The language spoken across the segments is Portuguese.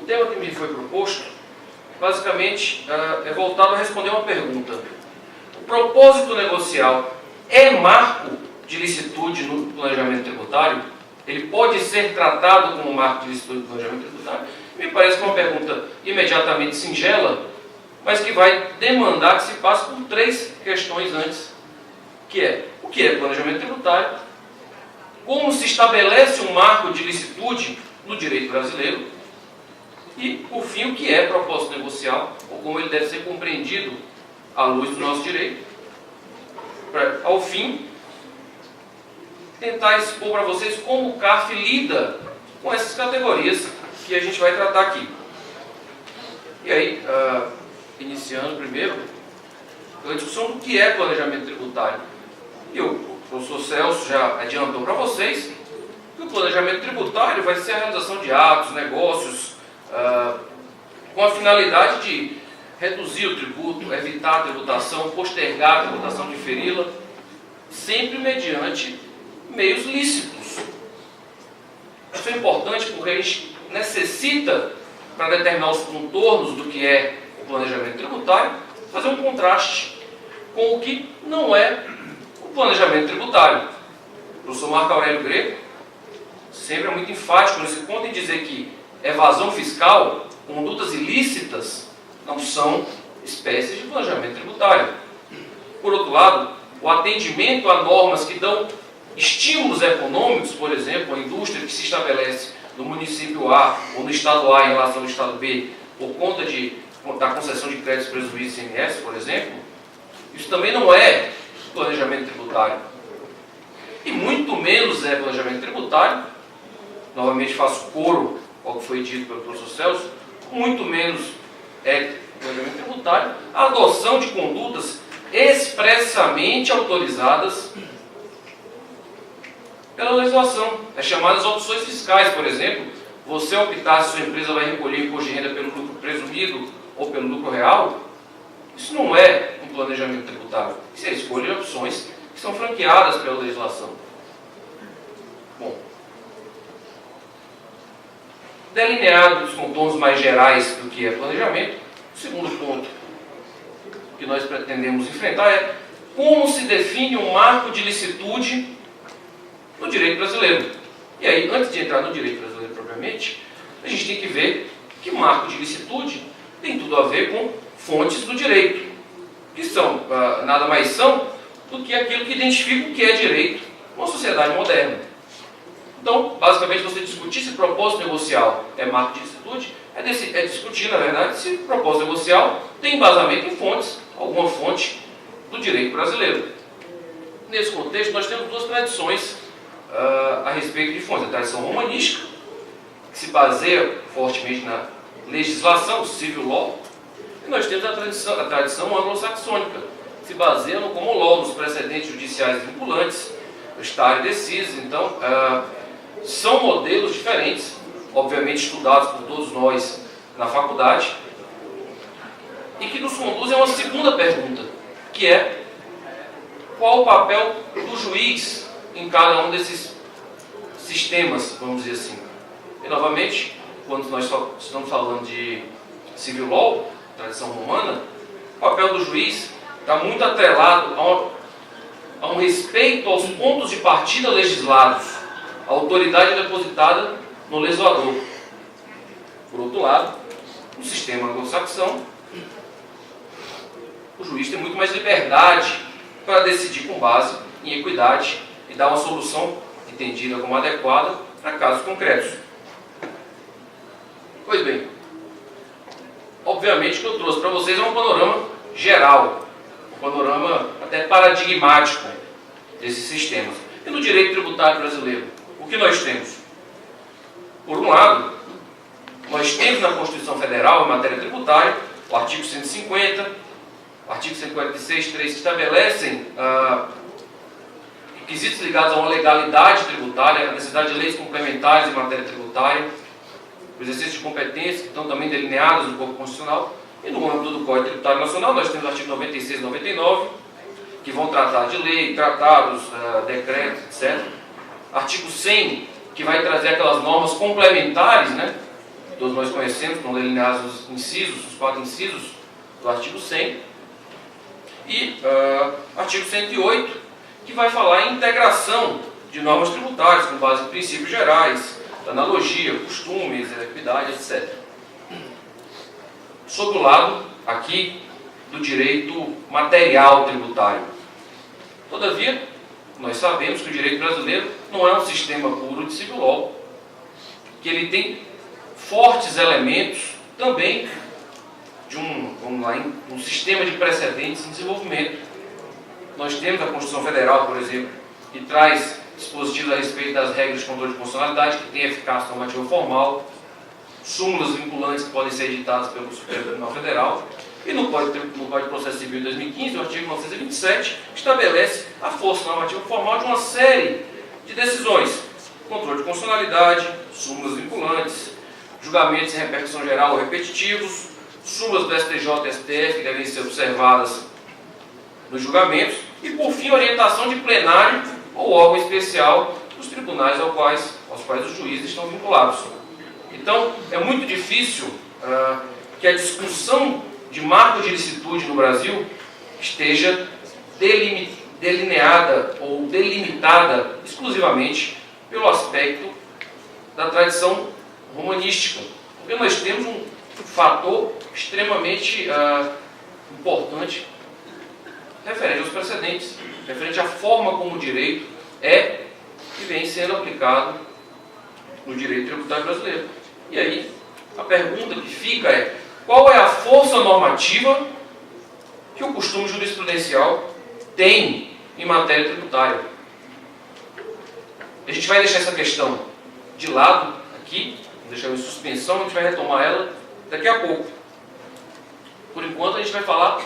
tema que me foi proposto, basicamente, é voltado a responder uma pergunta. O propósito negocial é marco de licitude no planejamento tributário? Ele pode ser tratado como marco de licitude no planejamento tributário? Me parece que é uma pergunta imediatamente singela, mas que vai demandar que se passe por três questões antes, que é: o que é planejamento tributário? Como se estabelece um marco de licitude no direito brasileiro? E, por fim, o que é propósito negocial, ou como ele deve ser compreendido à luz do nosso direito? Para, ao fim, tentar expor para vocês como o CARF lida com essas categorias que a gente vai tratar aqui. E aí, iniciando primeiro, a discussão do que é planejamento tributário. E o professor Celso já adiantou para vocês que o planejamento tributário vai ser a realização de atos, negócios, com a finalidade de reduzir o tributo, evitar a tributação, postergar a tributação, diferi-la, sempre mediante meios lícitos. Isso é importante porque a gente necessita, para determinar os contornos do que é o planejamento tributário, fazer um contraste com o que não é o planejamento tributário. O professor Marco Aurélio Greco sempre é muito enfático nesse ponto em dizer que evasão fiscal, condutas ilícitas, não são espécies de planejamento tributário. Por outro lado, o atendimento a normas que dão estímulos econômicos, por exemplo, a indústria que se estabelece no município A ou no estado A em relação ao estado B, por conta da concessão de créditos presumidos ICMS, por exemplo, isso também não é planejamento tributário. E muito menos é planejamento tributário, novamente faço coro ao que foi dito pelo professor Celso, muito menos é planejamento tributário a adoção de condutas expressamente autorizadas pela legislação. As chamadas opções fiscais, por exemplo, você optar se sua empresa vai recolher imposto de renda pelo lucro presumido ou pelo lucro real, isso não é um planejamento tributário. Isso é a escolha de opções que são franqueadas pela legislação. Bom, delineado os contornos mais gerais do que é planejamento, o segundo ponto que nós pretendemos enfrentar é como se define um marco de licitude no direito brasileiro. E aí, antes de entrar no direito brasileiro propriamente, a gente tem que ver que marco de licitude tem tudo a ver com fontes do direito, que são, nada mais são do que aquilo que identifica o que é direito numa sociedade moderna. Então, basicamente, você discutir se propósito negocial é marco de licitude, é discutir, na verdade, se propósito negocial tem embasamento em fontes, alguma fonte do direito brasileiro. Nesse contexto, nós temos duas tradições a respeito de fontes. A tradição romanística, que se baseia fortemente na legislação, o civil law, e nós temos a tradição anglo-saxônica, que se baseia no common law, nos precedentes judiciais vinculantes, o stare decisis. Então, são modelos diferentes, obviamente estudados por todos nós na faculdade, e que nos conduzem a uma segunda pergunta, que é: qual o papel do juiz em cada um desses sistemas, vamos dizer assim? E, novamente, quando nós estamos falando de civil law, tradição romana, o papel do juiz está muito atrelado a um respeito aos pontos de partida legislados, a autoridade depositada no legislador. Por outro lado, no sistema anglo-saxão, o juiz tem muito mais liberdade para decidir com base em equidade e dar uma solução entendida como adequada para casos concretos. Pois bem, obviamente o que eu trouxe para vocês é um panorama geral, um panorama até paradigmático desses sistemas. E no direito tributário brasileiro, o que nós temos? Por um lado, nós temos na Constituição Federal, em matéria tributária, o artigo 150, o artigo 146, 3, que estabelecem requisitos ligados a uma legalidade tributária, a necessidade de leis complementares em matéria tributária, o exercício de competências que estão também delineadas no corpo constitucional. E no âmbito do Código Tributário Nacional, nós temos o artigo 96 e 99, que vão tratar de lei, tratados, decretos, etc. Artigo 100, que vai trazer aquelas normas complementares, né, todos nós conhecemos, estão delineados os incisos, os 4 incisos do artigo 100, e artigo 108, que vai falar em integração de normas tributárias com base em princípios gerais, analogia, costumes, equidade, etc. Sob o lado, aqui, do direito material tributário. Todavia, nós sabemos que o direito brasileiro não é um sistema puro de civil law, que ele tem fortes elementos também de um sistema de precedentes em desenvolvimento. Nós temos a Constituição Federal, por exemplo, que traz dispositivos a respeito das regras de controle de constitucionalidade, que tem eficácia normativa formal, súmulas vinculantes que podem ser editadas pelo Supremo Tribunal Federal, e no Código de Processo Civil de 2015, o artigo 927, estabelece a força normativa formal de uma série de decisões: controle de constitucionalidade, súmulas vinculantes, julgamentos em repercussão geral ou repetitivos, súmulas do STJ e STF que devem ser observadas nos julgamentos, e, por fim, orientação de plenário ou órgão especial dos tribunais aos quais os juízes estão vinculados. Então, é muito difícil que a discussão de marco de licitude no Brasil esteja delineada ou delimitada exclusivamente pelo aspecto da tradição romanística. Porque nós temos um fator extremamente importante referente aos precedentes, referente à forma como o direito é e vem sendo aplicado no direito tributário brasileiro. E aí, a pergunta que fica é: qual é a força normativa que o costume jurisprudencial tem em matéria tributária? A gente vai deixar essa questão de lado aqui, deixar em suspensão, a gente vai retomar ela daqui a pouco. Por enquanto, a gente vai falar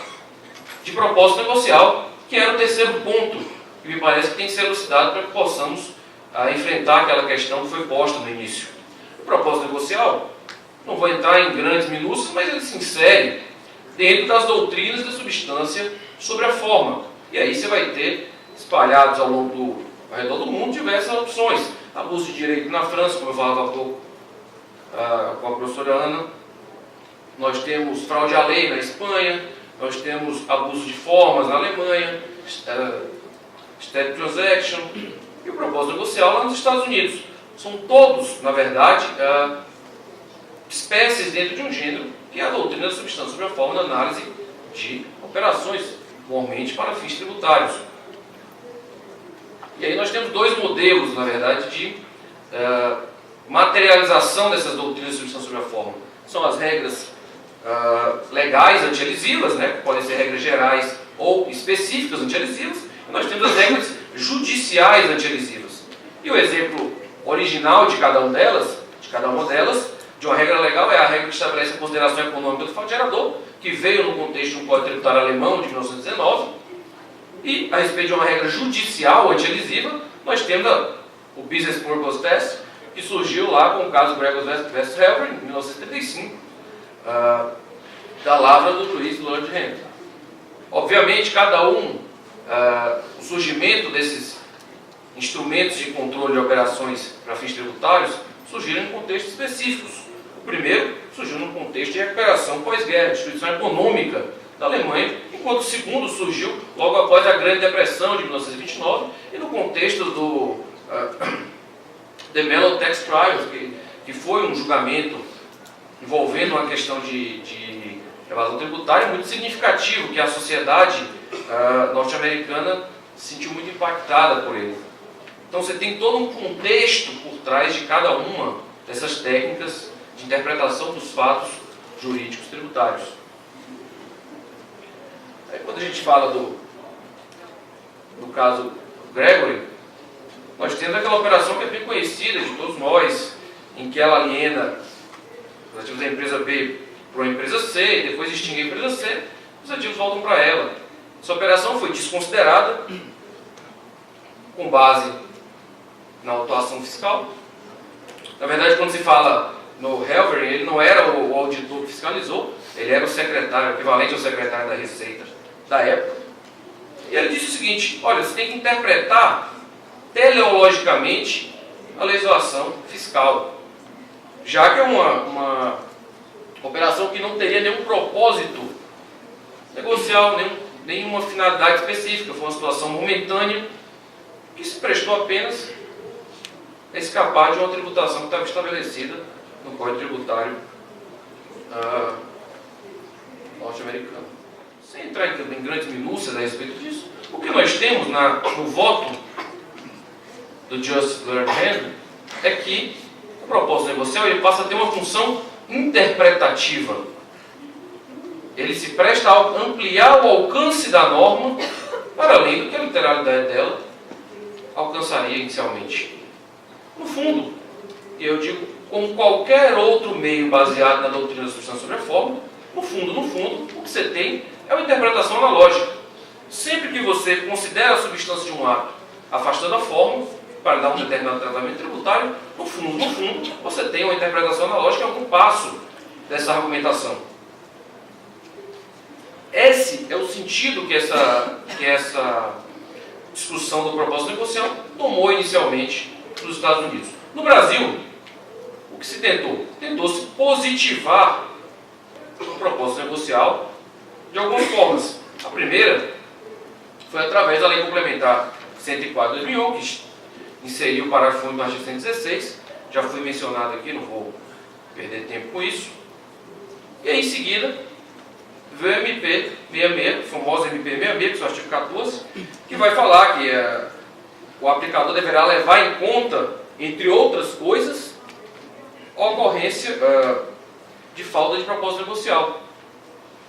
de propósito negocial, que era o terceiro ponto, que me parece que tem que ser elucidado para que possamos enfrentar aquela questão que foi posta no início. O propósito negocial, não vou entrar em grandes minúcias, mas ele se insere dentro das doutrinas da substância sobre a forma. E aí você vai ter, espalhados ao redor do mundo, diversas opções. Abuso de direito na França, como eu falava há pouco com a professora Ana. Nós temos fraude à lei na Espanha. Nós temos abuso de formas na Alemanha, Steady Transaction, e o propósito negocial lá nos Estados Unidos. São todos, na verdade, espécies dentro de um gênero, que é a doutrina da substância sobre a forma da análise de operações, normalmente para fins tributários. E aí nós temos 2 modelos, na verdade, de materialização dessas doutrinas de substância sobre a forma. São as regras legais antielisivas, né, que podem ser regras gerais ou específicas antielisivas, e nós temos as regras judiciais antielisivas. E o exemplo original de cada uma delas, de uma regra legal, é a regra que estabelece a consideração econômica do fato gerador, que veio no contexto de um Código Tributário alemão de 1919, e a respeito de uma regra judicial antielisiva, nós temos o Business Purpose Test, que surgiu lá com o caso Gregos vs. Helver, em 1975, da lavra do juiz Lord Henry. Obviamente, o surgimento desses instrumentos de controle de operações para fins tributários surgiram em contextos específicos. O primeiro surgiu num contexto de recuperação pós-guerra, instituição econômica da Alemanha, enquanto o segundo surgiu logo após a Grande Depressão de 1929 e no contexto do The Mellon Tax Trial, que foi um julgamento envolvendo uma questão de evasão tributária muito significativo, que a sociedade norte-americana se sentiu muito impactada por ele. Então você tem todo um contexto por trás de cada uma dessas técnicas de interpretação dos fatos jurídicos tributários. Aí, quando a gente fala do caso Gregory, nós temos aquela operação que é bem conhecida de todos nós, em que ela aliena os ativos da empresa B para a empresa C, e depois extingue a empresa C, os ativos voltam para ela. Essa operação foi desconsiderada com base na autuação fiscal. Na verdade, quando se fala no Helver, ele não era o auditor que fiscalizou, ele era o secretário, equivalente ao secretário da Receita da época. E ele disse o seguinte: olha, você tem que interpretar teleologicamente a legislação fiscal. já que é uma operação que não teria nenhum propósito negocial, nenhuma finalidade específica, foi uma situação momentânea que se prestou apenas a escapar de uma tributação que estava estabelecida no Código Tributário norte-americano. Sem entrar em grandes minúcias a respeito disso, o que nós temos no voto do Justice Learned Hand é que o propósito negocial ele passa a ter uma função interpretativa. Ele se presta a ampliar o alcance da norma para além do que a literalidade dela alcançaria inicialmente. No fundo, e eu digo, como qualquer outro meio baseado na doutrina da substância sobre a forma, no fundo, o que você tem é uma interpretação analógica. Sempre que você considera a substância de um ato afastando a forma, para dar um determinado tratamento tributário, no fundo, você tem uma interpretação analógica em algum passo dessa argumentação. Esse é o sentido que essa discussão do propósito negocial tomou inicialmente nos Estados Unidos. No Brasil, o que se tentou? Tentou-se positivar o propósito negocial de algumas formas. A primeira foi através da Lei Complementar 104 de 2001, que inseriu o parágrafo único do artigo 116, já foi mencionado aqui, não vou perder tempo com isso. E aí, em seguida, veio o MP 66, o famoso MP 66, que é o artigo 14, que vai falar que o aplicador deverá levar em conta, entre outras coisas, a ocorrência de falta de propósito negocial.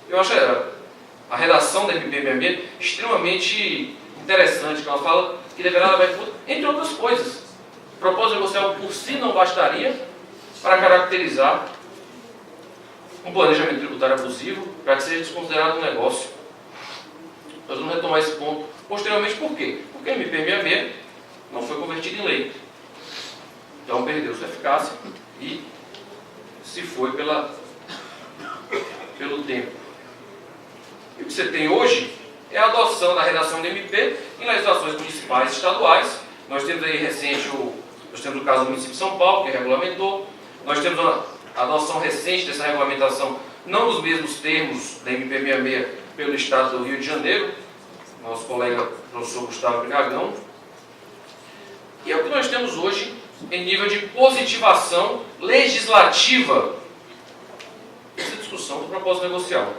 Eu acho a redação da MP 66 extremamente interessante, que ela fala que deverá levar em conta, entre outras coisas. O propósito negocial por si não bastaria para caracterizar um planejamento tributário abusivo, para que seja desconsiderado um negócio. Nós vamos retomar esse ponto posteriormente. Por quê? Porque a MP 66 não foi convertida em lei. Então perdeu sua eficácia e se foi pelo tempo. E o que você tem hoje é a adoção da redação do MP em legislações municipais e estaduais. Nós temos aí recente nós temos o caso do município de São Paulo, que regulamentou. Nós temos a adoção recente dessa regulamentação, não nos mesmos termos da MP 66 pelo Estado do Rio de Janeiro, nosso colega professor Gustavo Brigagão. E é o que nós temos hoje em nível de positivação legislativa dessa discussão do propósito negocial.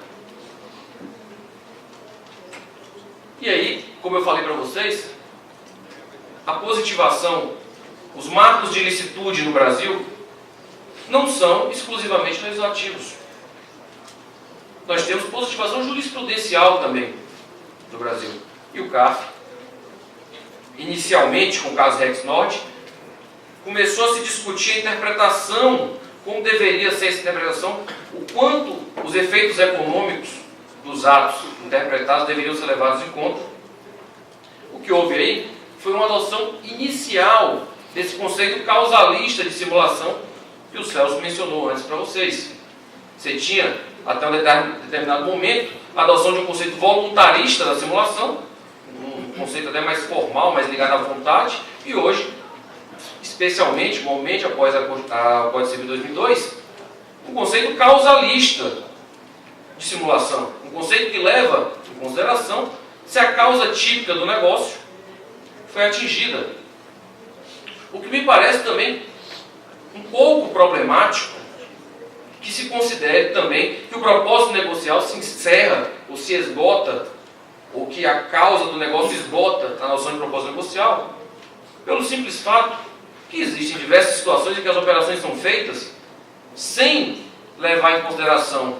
E aí, como eu falei para vocês, a positivação, os marcos de ilicitude no Brasil não são exclusivamente legislativos. Nós temos positivação jurisprudencial também no Brasil. E o CARF, inicialmente com o caso Rex Norte, começou a se discutir a interpretação, como deveria ser essa interpretação, o quanto os efeitos econômicos dos atos interpretados deveriam ser levados em conta. O que houve aí foi uma adoção inicial desse conceito causalista de simulação que o Celso mencionou antes para vocês. Você tinha, até um determinado momento, a adoção de um conceito voluntarista da simulação, um conceito até mais formal, mais ligado à vontade, e hoje, especialmente, momentos após a Código Civil 2002, um conceito causalista de simulação, um conceito que leva em consideração se a causa típica do negócio foi atingida. O que me parece também um pouco problemático que se considere também que o propósito negocial se encerra ou se esgota, ou que a causa do negócio esgota a noção de propósito negocial, pelo simples fato que existem diversas situações em que as operações são feitas sem levar em consideração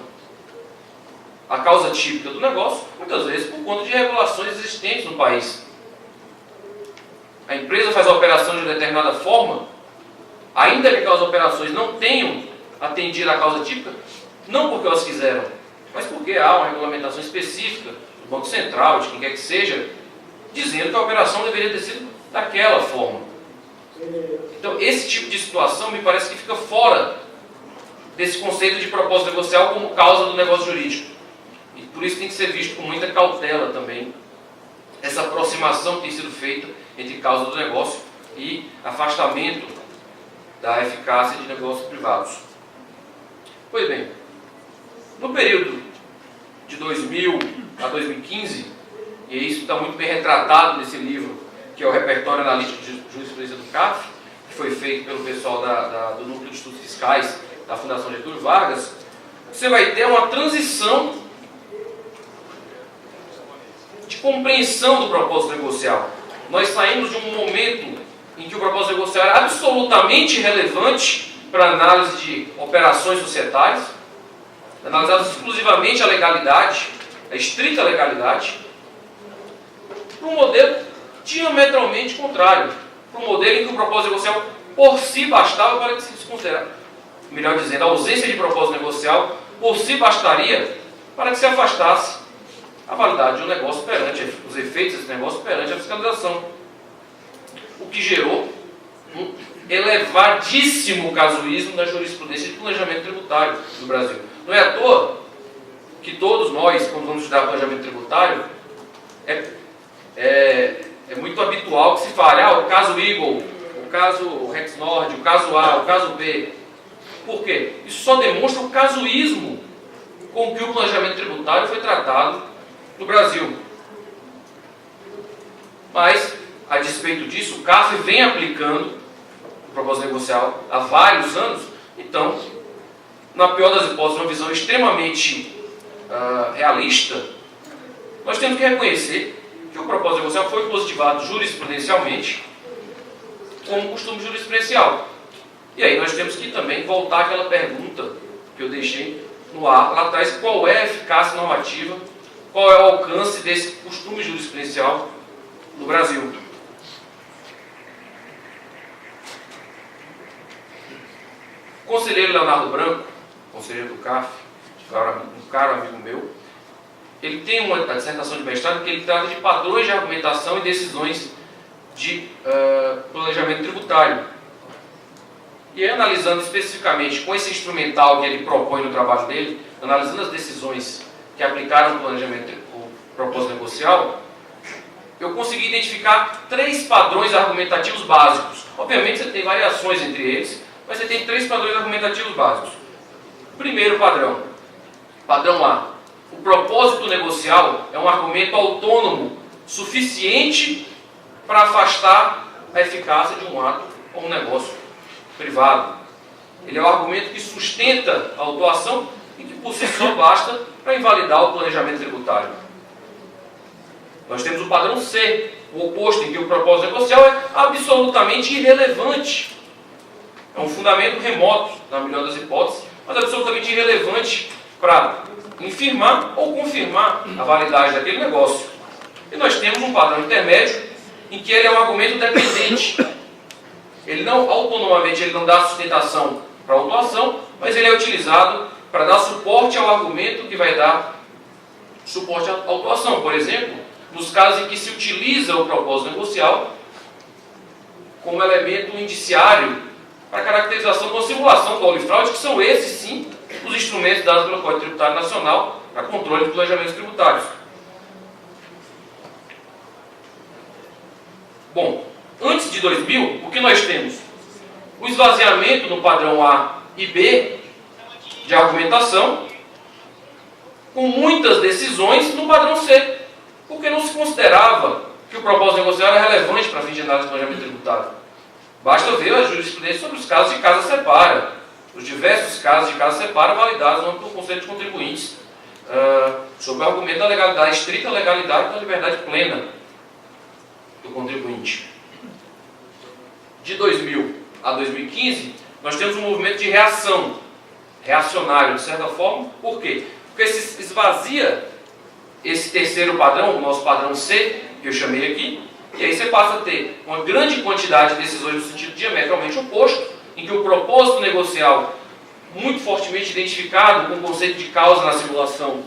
a causa típica do negócio, muitas vezes por conta de regulações existentes no país. A empresa faz a operação de uma determinada forma, ainda que aquelas operações não tenham atendido a causa típica, não porque elas quiseram, mas porque há uma regulamentação específica do Banco Central, de quem quer que seja, dizendo que a operação deveria ter sido daquela forma. Então, esse tipo de situação me parece que fica fora desse conceito de propósito negocial como causa do negócio jurídico. E por isso tem que ser visto com muita cautela também essa aproximação que tem sido feita entre causa do negócio e afastamento da eficácia de negócios privados. Pois bem, no período de 2000 a 2015, e isso está muito bem retratado nesse livro, que é o Repertório Analítico de Jurisprudência do CARF, que foi feito pelo pessoal do Núcleo de Estudos Fiscais da Fundação Getúlio Vargas, você vai ter uma transição de compreensão do propósito negocial. Nós saímos de um momento em que o propósito negocial era absolutamente relevante para a análise de operações societárias, analisava exclusivamente a legalidade, a estrita legalidade, para um modelo diametralmente contrário, para um modelo em que o propósito negocial por si bastava para que se desconsiderasse, melhor dizendo, a ausência de propósito negocial por si bastaria para que se afastasse a validade de um negócio perante os efeitos desse negócio perante a fiscalização, o que gerou um elevadíssimo casuísmo na jurisprudência de planejamento tributário no Brasil. Não é à toa que todos nós, quando vamos estudar planejamento tributário, é muito habitual que se fale, o caso Eagle, o caso Rexnord, o caso A, o caso B. Por quê? Isso só demonstra o casuísmo com que o planejamento tributário foi tratado no Brasil. Mas, a despeito disso, o CARF vem aplicando o propósito negocial há vários anos. Então, na pior das hipóteses, uma visão extremamente realista, nós temos que reconhecer que o propósito negocial foi positivado jurisprudencialmente como costume jurisprudencial. E aí nós temos que também voltar àquela pergunta que eu deixei no ar lá atrás: qual é a eficácia normativa, qual é o alcance desse costume jurisprudencial no Brasil? O conselheiro Leonardo Branco, conselheiro do CARF, um caro amigo meu, ele tem uma dissertação de mestrado que ele trata de padrões de argumentação e decisões de planejamento tributário. E aí, analisando especificamente com esse instrumental que ele propõe no trabalho dele, analisando as decisões que aplicaram o planejamento, o propósito negocial, eu consegui identificar 3 padrões argumentativos básicos. Obviamente você tem variações entre eles, mas você tem 3 padrões argumentativos básicos. Primeiro padrão, padrão A: o propósito negocial é um argumento autônomo suficiente para afastar a eficácia de um ato ou um negócio privado. Ele é um argumento que sustenta a autuação e que por si só basta para invalidar o planejamento tributário. Nós temos o padrão C, o oposto, em que o propósito negocial é absolutamente irrelevante. É um fundamento remoto, na melhor das hipóteses, mas absolutamente irrelevante para infirmar ou confirmar a validade daquele negócio. E nós temos um padrão intermédio, em que ele é um argumento dependente. Ele não, autonomamente, ele não dá sustentação para a autuação, mas ele é utilizado para dar suporte ao argumento que vai dar suporte à autuação. Por exemplo, nos casos em que se utiliza o propósito negocial como elemento indiciário para a caracterização de uma simulação do dolo e fraude, que são esses, sim, os instrumentos dados pelo Código Tributário Nacional para controle de planejamentos tributários. Bom, antes de 2000, o que nós temos? O esvaziamento no padrão A e B de argumentação, com muitas decisões no padrão C, porque não se considerava que o propósito negocial era relevante para fins de análise de planejamento tributário. Basta ver a jurisprudência sobre os casos de casa separa, os diversos casos de casa separa validados no âmbito do Conselho de Contribuintes, sobre o argumento da legalidade, a estrita legalidade da liberdade plena do contribuinte. De 2000 a 2015, nós temos um movimento de reação, reacionário, de certa forma. Por quê? Porque se esvazia esse terceiro padrão, o nosso padrão C, que eu chamei aqui, e aí você passa a ter uma grande quantidade de decisões no sentido diametralmente oposto, em que o propósito negocial, muito fortemente identificado com o conceito de causa na simulação,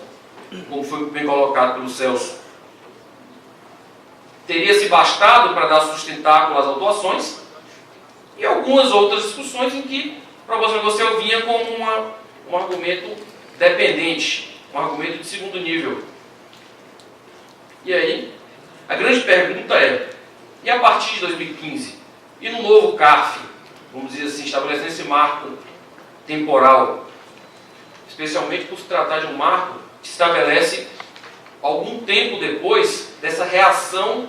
como foi bem colocado pelo Celso, teria se bastado para dar sustentáculo às autuações, e algumas outras discussões em que o propósito negocial vinha como um argumento dependente, um argumento de segundo nível. E aí, a grande pergunta é: e a partir de 2015? E no novo CARF, vamos dizer assim, estabelecendo esse marco temporal, especialmente por se tratar de um marco que estabelece algum tempo depois dessa reação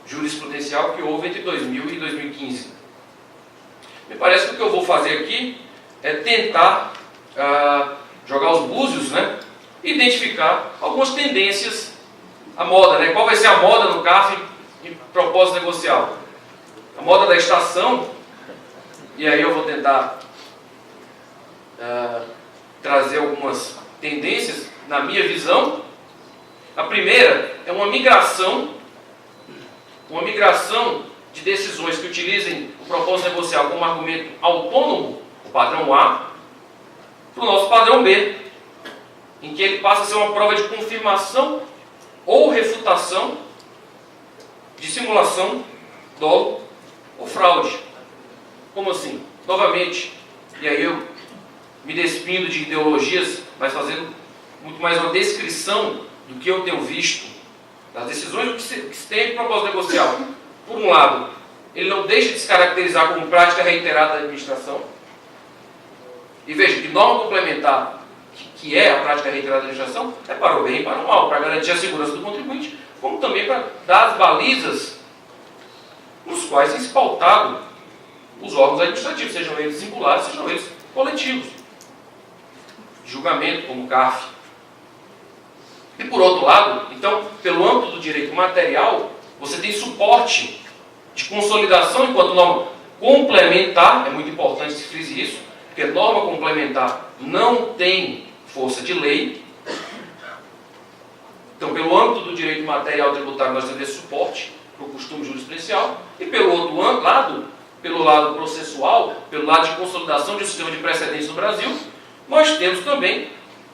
jurisprudencial que houve entre 2000 e 2015. Me parece que o que eu vou fazer aqui é tentar jogar os búzios, né? Identificar algumas tendências, a moda, né? Qual vai ser a moda no CARF em propósito negocial? A moda da estação, e aí eu vou tentar trazer algumas tendências na minha visão. A primeira é uma migração de decisões que utilizem o propósito negocial como argumento autônomo, o padrão A, para o nosso padrão B, em que ele passa a ser uma prova de confirmação ou refutação de simulação, dolo ou fraude. Como assim? Novamente, e aí eu me despindo de ideologias, mas fazendo muito mais uma descrição do que eu tenho visto, das decisões que se tem de propósito negocial. Por um lado, ele não deixa de se caracterizar como prática reiterada da administração. E veja que norma complementar, que é a prática reiterada da administração, é para o bem e para o mal, para garantir a segurança do contribuinte, como também para dar as balizas nos quais tem se pautado os órgãos administrativos, sejam eles singulares, sejam eles coletivos. Julgamento, como o CARF. E por outro lado, então, pelo âmbito do direito material, você tem suporte de consolidação enquanto norma complementar, é muito importante que se frise isso, porque norma complementar não tem força de lei. Então, pelo âmbito do direito material tributário, nós temos esse suporte para o costume jurisprudencial, e pelo outro lado, pelo lado processual, pelo lado de consolidação de um sistema de precedentes no Brasil, nós temos também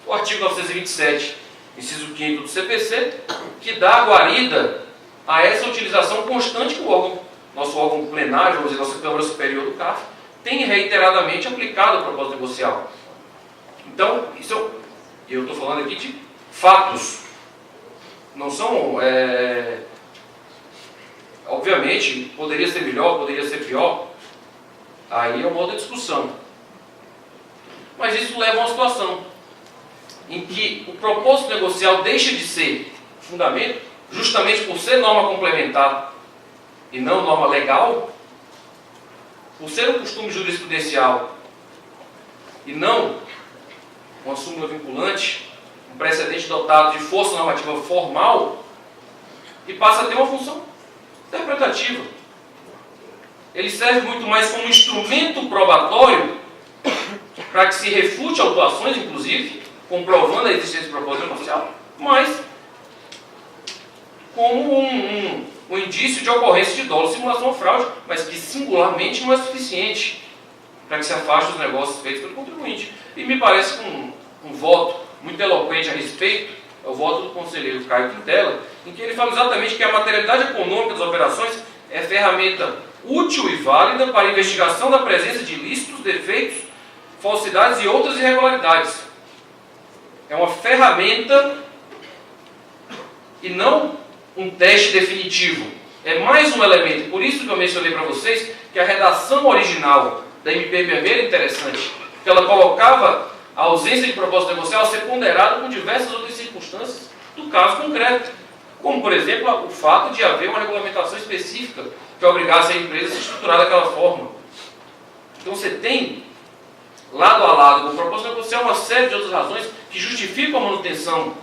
o artigo 927, inciso 5º do CPC, que dá guarida a essa utilização constante que o nosso órgão plenário, vamos dizer, nossa Câmara Superior do CARF, tem reiteradamente aplicado o propósito negocial. Então, eu estou falando aqui de fatos. Não são... obviamente, poderia ser melhor, poderia ser pior. Aí é uma outra discussão. Mas isso leva a uma situação em que o propósito negocial deixa de ser fundamento, justamente por ser norma complementar e não norma legal, por ser um costume jurisprudencial e não uma súmula vinculante, um precedente dotado de força normativa formal, e passa a ter uma função interpretativa. Ele serve muito mais como instrumento probatório para que se refute autuações, inclusive, comprovando a existência do propósito negocial, mas como um indício de ocorrência de dolo, simulação ou fraude, mas que singularmente não é suficiente para que se afaste os negócios feitos pelo contribuinte. E me parece que um voto muito eloquente a respeito é o voto do conselheiro Caio Quintela, em que ele fala exatamente que a materialidade econômica das operações é ferramenta útil e válida para a investigação da presença de ilícitos, defeitos, falsidades e outras irregularidades. É uma ferramenta e não um teste definitivo. É mais um elemento. Por isso que eu mencionei para vocês que a redação original da MP era interessante, porque ela colocava a ausência de propósito negocial a ser ponderada com diversas outras circunstâncias do caso concreto, como, por exemplo, o fato de haver uma regulamentação específica que obrigasse a empresa a se estruturar daquela forma. Então você tem, lado a lado com o propósito negocial, uma série de outras razões que justificam a manutenção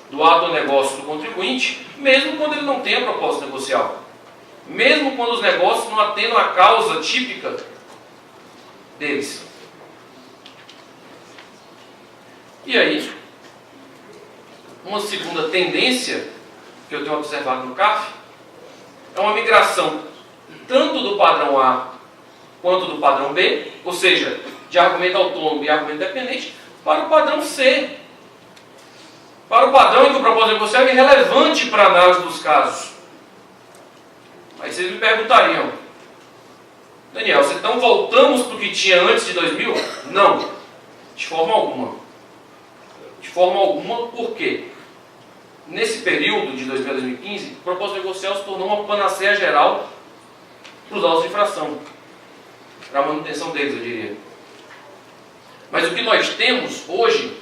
do ato ou negócio do contribuinte, mesmo quando ele não tenha propósito negocial. Mesmo quando os negócios não atendam à causa típica deles. E aí, uma segunda tendência que eu tenho observado no CARF é uma migração tanto do padrão A quanto do padrão B, ou seja, de argumento autônomo e argumento dependente, para o padrão C. Para o padrão em que o propósito negocial é irrelevante para a análise dos casos. Aí vocês me perguntariam, Daniel, então voltamos para o que tinha antes de 2000? Não, de forma alguma. De forma alguma, por quê? Nesse período de 2000 a 2015, o propósito negocial se tornou uma panaceia geral para os autos de infração. para a manutenção deles, eu diria. Mas o que nós temos hoje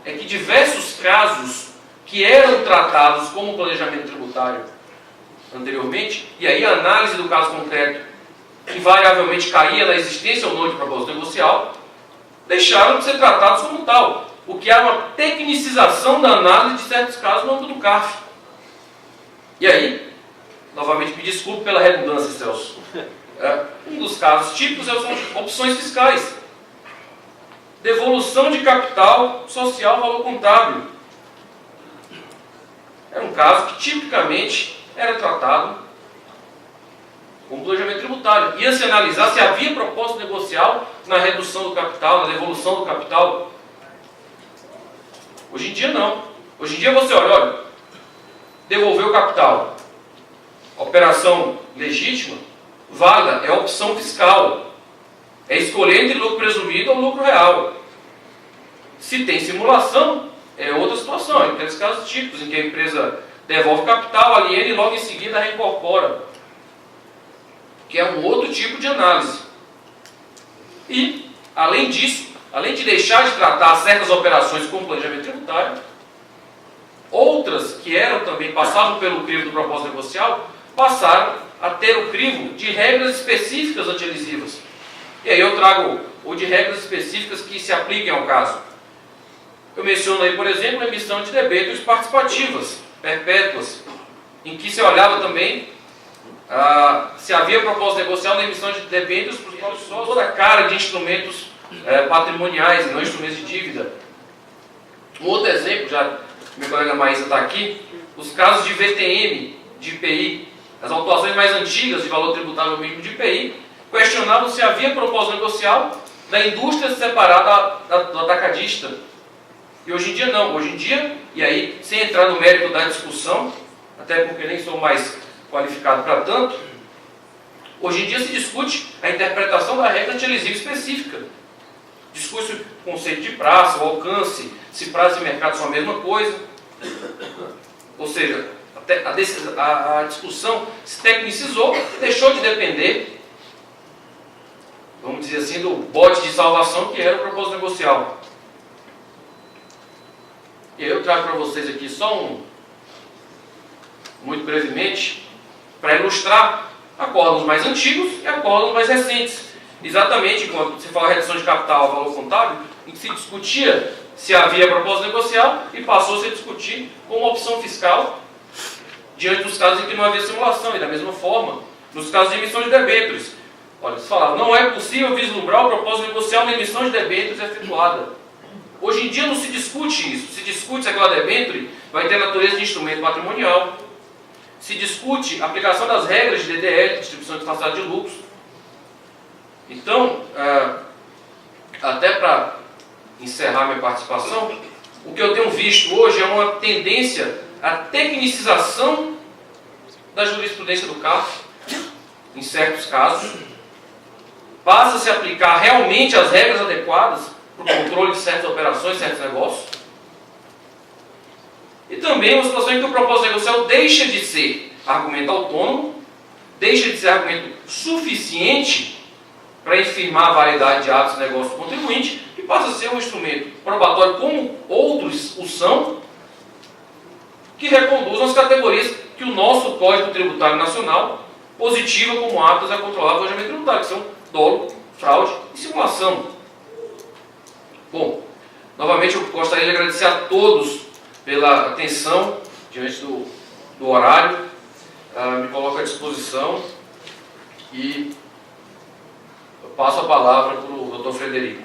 é que diversos casos que eram tratados como planejamento tributário anteriormente, e aí a análise do caso concreto invariavelmente caía na existência ou não de propósito negocial, deixaram de ser tratados como tal, o que há uma tecnicização da análise de certos casos no âmbito do CARF. E aí, novamente me desculpe pela redundância, Celso, um dos casos típicos são opções fiscais. Devolução de capital social valor contábil. Era um caso que tipicamente era tratado como planejamento tributário. Ia-se analisar se havia propósito negocial na redução do capital, na devolução do capital. Hoje em dia não. Hoje em dia você olha, devolver o capital. Operação legítima, válida, é opção fiscal. É escolher entre lucro presumido ou lucro real. Se tem simulação, é outra situação. É aqueles casos típicos em que a empresa devolve capital, aliena e logo em seguida reincorpora. Que é um outro tipo de análise. E, além disso, além de deixar de tratar certas operações como planejamento tributário, outras que passavam pelo crivo do propósito negocial, passaram a ter o crivo de regras específicas antielisivas. E aí eu trago o de regras específicas que se apliquem ao caso. Eu menciono aí, por exemplo, a emissão de debêntures participativas, perpétuas, em que se olhava também se havia propósito negocial na emissão de debêntures para os próprios sócios, toda a cara de instrumentos patrimoniais e não instrumentos de dívida. Um outro exemplo, já meu colega Maísa está aqui, os casos de VTM, de IPI, as autuações mais antigas de valor tributável mínimo de IPI, questionavam se havia propósito negocial da indústria separada do atacadista. E hoje em dia não. Hoje em dia, e aí, sem entrar no mérito da discussão, até porque nem sou mais qualificado para tanto, hoje em dia se discute a interpretação da regra antielisiva específica. Discute o conceito de prazo, o alcance, se prazo e mercado são a mesma coisa. Ou seja, a discussão se tecnicizou e deixou de depender, vamos dizer assim, do bote de salvação que era o propósito negocial. E eu trago para vocês aqui só muito brevemente, para ilustrar acórdãos mais antigos e acórdãos mais recentes. Exatamente quando se fala redução de capital a valor contábil, em que se discutia se havia propósito negocial e passou-se a discutir como opção fiscal diante dos casos em que não havia simulação. E da mesma forma, nos casos de emissão de debêntures. Olha, se falar, não é possível vislumbrar o propósito negocial na emissão de debêntures efetuada. Hoje em dia não se discute isso. Se discute se aquela debênture vai ter natureza de instrumento patrimonial. Se discute a aplicação das regras de DDL, distribuição disfarçada de lucros. Então, até para encerrar minha participação, o que eu tenho visto hoje é uma tendência à tecnicização da jurisprudência do CARF, em certos casos. Passa a se aplicar realmente as regras adequadas para o controle de certas operações, certos negócios. E também uma situação em que o propósito negocial deixa de ser argumento autônomo, deixa de ser argumento suficiente para infirmar a validade de atos de negócio do contribuinte, e passa a ser um instrumento probatório, como outros o são, que reconduzam as categorias que o nosso Código Tributário Nacional positiva como aptas a controlar o planejamento tributário, que são dolo, fraude e simulação. Bom, novamente eu gostaria de agradecer a todos pela atenção diante do horário. Me coloco à disposição e eu passo a palavra para o Dr. Frederico.